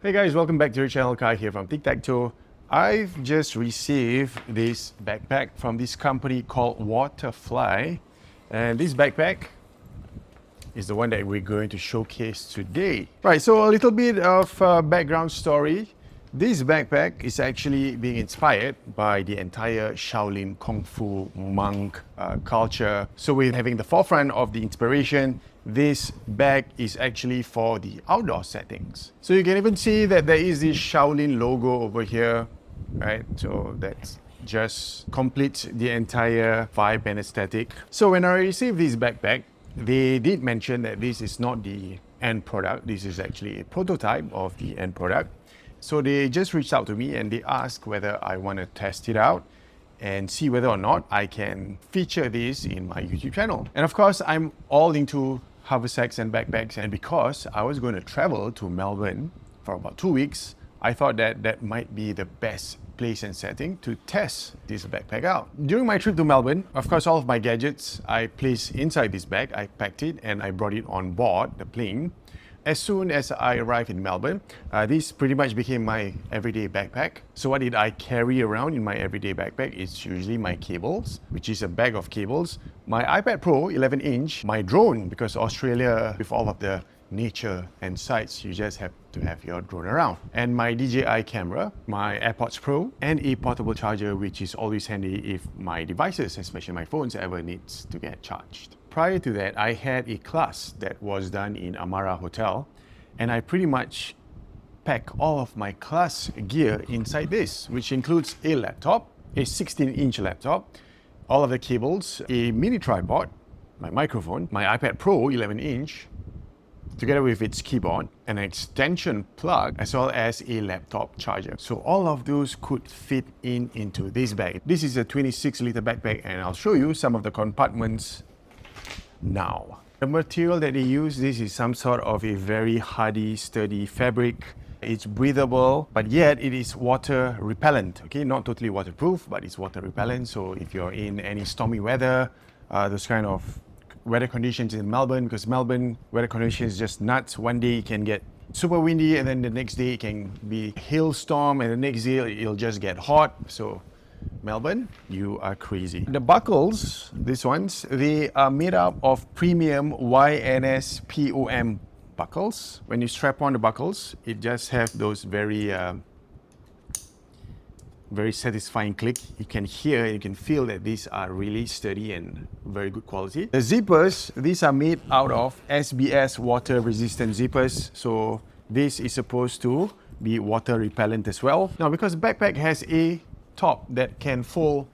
Hey guys, welcome back to the channel. Kai here from Tic-Tac-Toe. I've just received this backpack from this company called Water Fly, and this backpack is the one that we're going to showcase today. Right, so a little bit of background story. This backpack is actually being inspired by the entire Shaolin Kungfu monk culture. So we're having the forefront of the inspiration. This bag is actually for the outdoor settings. So you can even see that there is this Shaolin logo over here, right? So that's just completes the entire vibe and aesthetic. So when I received this backpack, they did mention that this is not the end product. This is actually a prototype of the end product. So they just reached out to me and they asked whether I want to test it out and see whether or not I can feature this in my YouTube channel. And of course, I'm all into haversacks and backpacks, and because I was going to travel to Melbourne for about 2 weeks, I thought that that might be the best place and setting to test this backpack out. During my trip to Melbourne, of course, all of my gadgets I placed inside this bag. I packed it and I brought it on board the plane. As soon as I arrived in Melbourne, this pretty much became my everyday backpack. So what did I carry around in my everyday backpack? It's usually my cables, which is a bag of cables, my iPad Pro 11-inch, my drone, because Australia, with all of the nature and sights, you just have to have your drone around, and my DJI camera, my AirPods Pro, and a portable charger, which is always handy if my devices, especially my phones, ever needs to get charged. Prior to that, I had a class that was done in Amara Hotel, and I pretty much pack all of my class gear inside this, which includes a laptop, a 16-inch laptop, all of the cables, a mini tripod, my microphone, my iPad Pro 11-inch, together with its keyboard, an extension plug, as well as a laptop charger. So all of those could fit into this bag. This is a 26-liter backpack, and I'll show you some of the compartments now. The material that they use, this is some sort of a very hardy, sturdy fabric. It's breathable, but yet it is water repellent. Okay, not totally waterproof, but it's water repellent. So if you're in any stormy weather, those kind of weather conditions in Melbourne, because Melbourne weather conditions is just nuts. One day it can get super windy, and then the next day it can be hailstorm, and the next day it'll just get hot. So Melbourne, you are crazy. The buckles, these ones, they are made up of premium YNSPOM buckles. When you strap on the buckles, it just has those very satisfying click. You can hear, you can feel that these are really sturdy and very good quality. The zippers, these are made out of SBS water resistant zippers. So this is supposed to be water repellent as well. Now, because the backpack has a top that can fold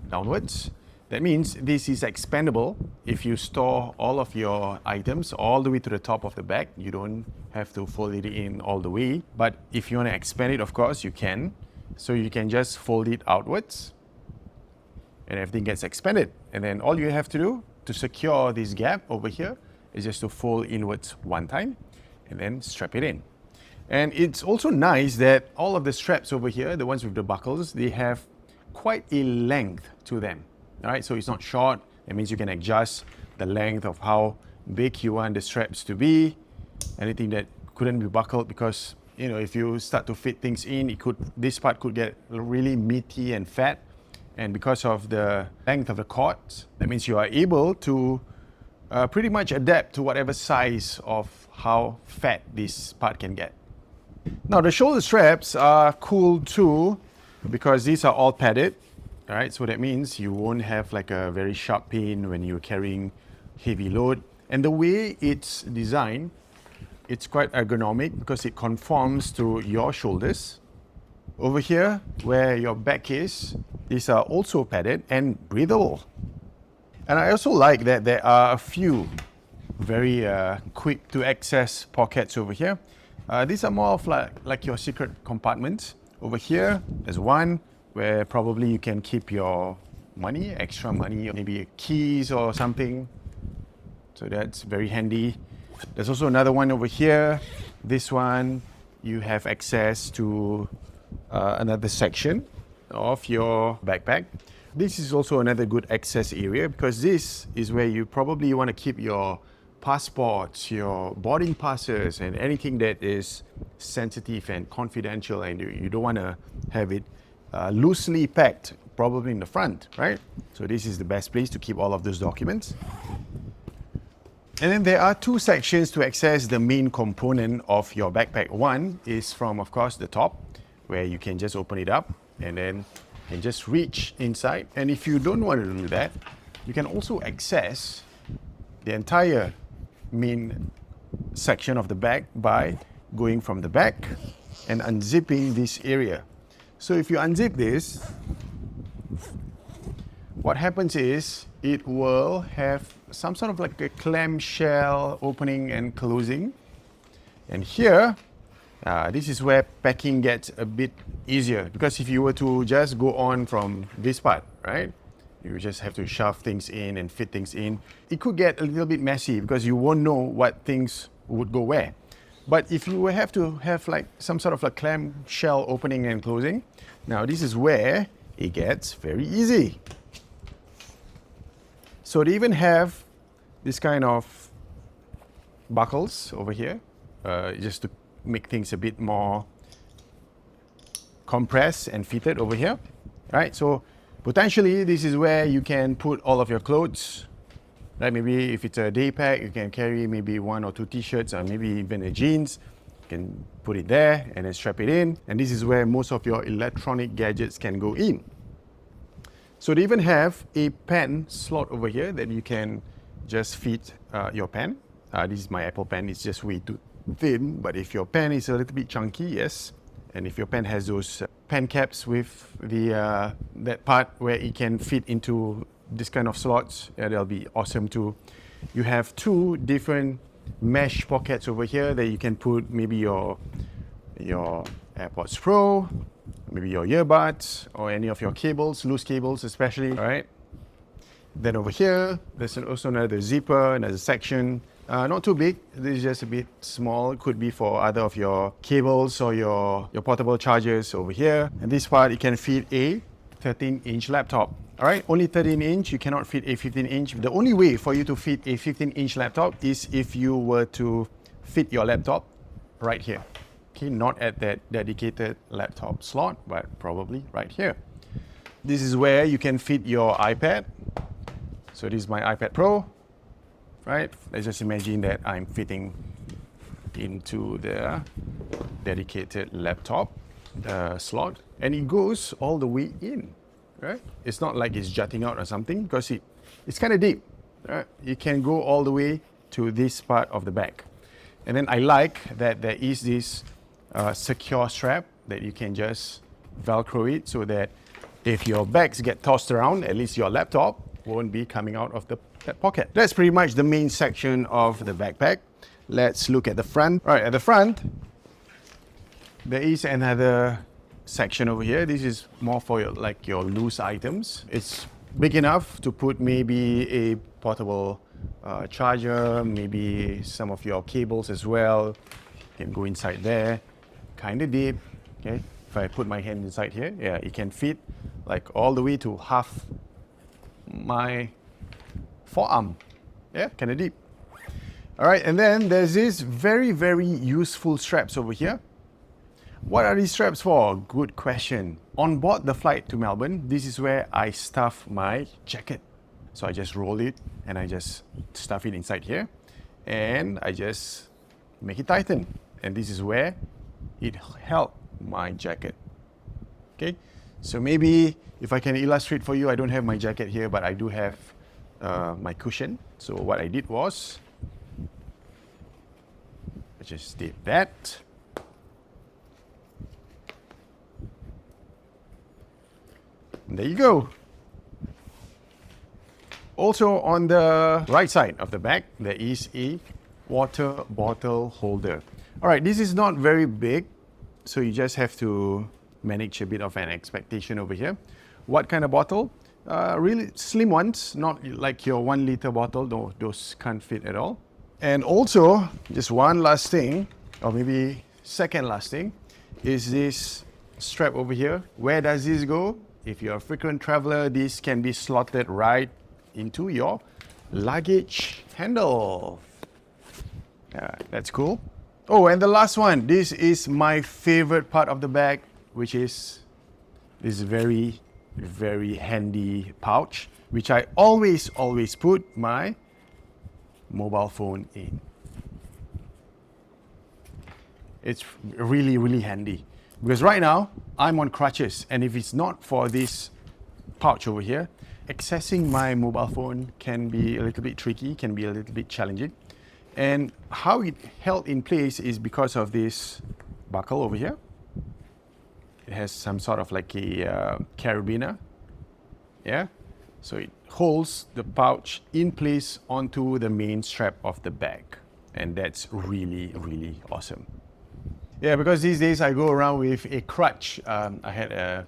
downwards, that means this is expandable. If you store all of your items all the way to the top of the bag, you don't have to fold it in all the way. But if you want to expand it, of course, you can. So you can just fold it outwards and everything gets expanded. And then all you have to do to secure this gap over here is just to fold inwards one time and then strap it in. And it's also nice that all of the straps over here, the ones with the buckles, they have quite a length to them. All right, so it's not short. That means you can adjust the length of how big you want the straps to be. Anything that couldn't be buckled, because you know, if you start to fit things in, this part could get really meaty and fat. And because of the length of the cords, that means you are able to pretty much adapt to whatever size of how fat this part can get. Now, the shoulder straps are cool too, because these are all padded. All right, so that means you won't have like a very sharp pain when you're carrying heavy load. And the way it's designed, it's quite ergonomic because it conforms to your shoulders. Over here, where your back is, these are also padded and breathable. And I also like that there are a few very quick to access pockets over here. These are more of like your secret compartments. Over here, there's one where probably you can keep your money, extra money, or maybe keys or something. So that's very handy. There's also another one over here. This one, you have access to another section of your backpack. This is also another good access area, because this is where you probably want to keep your passports, your boarding passes, and anything that is sensitive and confidential, and you don't want to have it loosely packed, probably in the front, right? So this is the best place to keep all of those documents. And then there are two sections to access the main component of your backpack. One is from, of course, the top, where you can just open it up and then you can just reach inside. And if you don't want to do that, you can also access the entire main section of the bag by going from the back and unzipping this area. So if you unzip this, what happens is it will have some sort of like a clamshell opening and closing. And here, this is where packing gets a bit easier, because if you were to just go on from this part, right? You just have to shove things in and fit things in. It could get a little bit messy because you won't know what things would go where. But if you have to have like some sort of a clamshell opening and closing, now this is where it gets very easy. So they even have this kind of buckles over here, just to make things a bit more compressed and fitted over here, right? So potentially this is where you can put all of your clothes, right? Maybe if it's a day pack, you can carry maybe 1 or 2 t-shirts or maybe even a jeans. You can put it there and then strap it in. And this is where most of your electronic gadgets can go in. So they even have a pen slot over here that you can just fit your pen. This is my Apple pen, it's just way too thin, but if your pen is a little bit chunky, yes. And if your pen has those pen caps with the that part where it can fit into this kind of slots, that'll be awesome too. You have 2 different mesh pockets over here that you can put maybe your AirPods Pro, maybe your earbuds, or any of your cables, loose cables especially, all right? Then over here, there's also another zipper, another section. Not too big, this is just a bit small. It could be for other of your cables or your portable chargers over here. And this part, it can fit a 13-inch laptop. All right, only 13-inch, you cannot fit a 15-inch. The only way for you to fit a 15-inch laptop is if you were to fit your laptop right here. Okay, not at that dedicated laptop slot, but probably right here. This is where you can fit your iPad. So this is my iPad Pro, right? Let's just imagine that I'm fitting into the dedicated laptop slot, and it goes all the way in, right? It's not like it's jutting out or something, because it's kind of deep, right? You can go all the way to this part of the back. And then I like that there is this secure strap that you can just Velcro it, so that if your bags get tossed around, at least your laptop won't be coming out of that pocket. That's pretty much the main section of the backpack. Let's look at the front. All right, at the front, there is another section over here. This is more for your loose items. It's big enough to put maybe a portable charger, maybe some of your cables as well. You can go inside there, kind of deep, okay? If I put my hand inside here, yeah, it can fit like all the way to half my forearm. Yeah, kind of deep. All right, and then there's this very, very useful straps over here. What are these straps for? Good question. On board the flight to Melbourne, this is where I stuff my jacket. So I just roll it and I just stuff it inside here, and I just make it tighten. And this is where it held my jacket. Okay, so maybe if I can illustrate for you, I don't have my jacket here, but I do have my cushion. So what I did was, I just did that. And there you go. Also on the right side of the bag, there is a water bottle holder. All right, this is not very big, so you just have to manage a bit of an expectation over here. What kind of bottle? Really slim ones, not like your 1 liter bottle. No, those can't fit at all. And also, just one last thing, or maybe second last thing, is this strap over here. Where does this go? If you're a frequent traveler, this can be slotted right into your luggage handle. Yeah, that's cool. Oh, and the last one. This is my favorite part of the bag, which is this very, very handy pouch, which I always put my mobile phone in. It's really, really handy because right now I'm on crutches, and if it's not for this pouch over here, accessing my mobile phone can be a little bit tricky, can be a little bit challenging. And how it held in place is because of this buckle over here. It has some sort of like a carabiner, yeah? So it holds the pouch in place onto the main strap of the bag. And that's really, really awesome. Yeah, because these days I go around with a crutch. I had a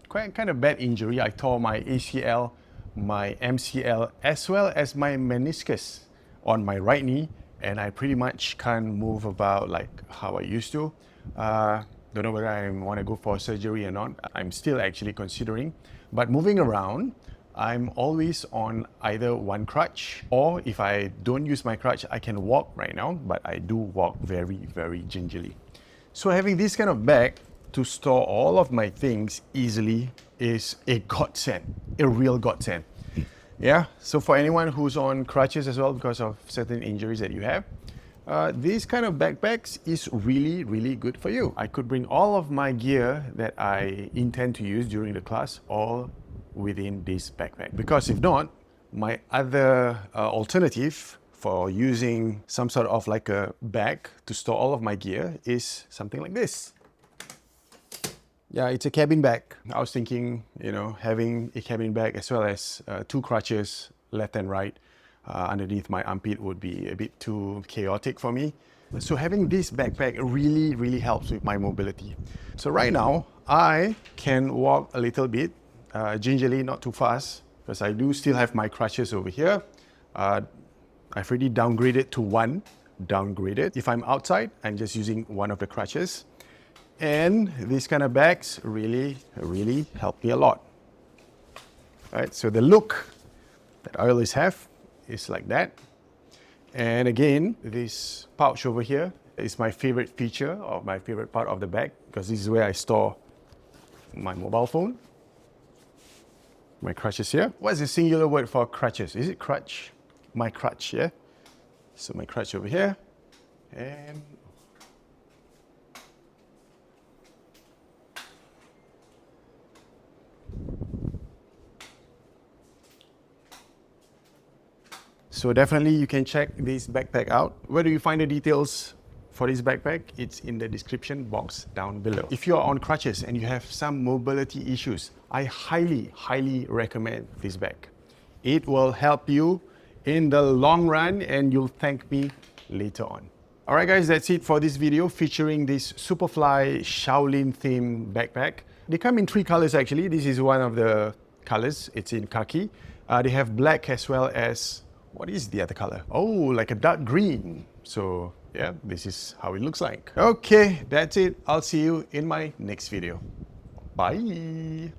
kind of bad injury. I tore my ACL, my MCL, as well as my meniscus on my right knee, and I pretty much can't move about like how I used to. Don't know whether I want to go for surgery or not. I'm still actually considering. But moving around, I'm always on either one crutch, or if I don't use my crutch, I can walk right now, but I do walk very, very gingerly. So having this kind of bag to store all of my things easily is a godsend, a real godsend. Yeah, so for anyone who's on crutches as well because of certain injuries that you have, these kind of backpacks is really, really good for you. I could bring all of my gear that I intend to use during the class all within this backpack. Because if not, my other alternative for using some sort of like a bag to store all of my gear is something like this. Yeah, it's a cabin bag. I was thinking, you know, having a cabin bag as well as two crutches, left and right, underneath my armpit would be a bit too chaotic for me. So having this backpack really, really helps with my mobility. So right now, I can walk a little bit, gingerly, not too fast, because I do still have my crutches over here. I've already downgraded to one, downgraded. If I'm outside, I'm just using one of the crutches. And these kind of bags really, really help me a lot. Right, so the look that I always have is like that. And again, this pouch over here is my favorite feature or my favorite part of the bag, because this is where I store my mobile phone. My crutches here. What's the singular word for crutches? Is it crutch? My crutch, yeah? So my crutch over here. And so definitely you can check this backpack out. Where do you find the details for this backpack? It's in the description box down below. If you're on crutches and you have some mobility issues, I highly, highly recommend this bag. It will help you in the long run and you'll thank me later on. All right guys, that's it for this video featuring this Superfly Shaolin themed backpack. They come in 3 colors actually. This is one of the colors. It's in khaki. They have black as well as, what is the other color? Oh, like a dark green. So yeah, this is how it looks like. Okay, that's it. I'll see you in my next video. Bye.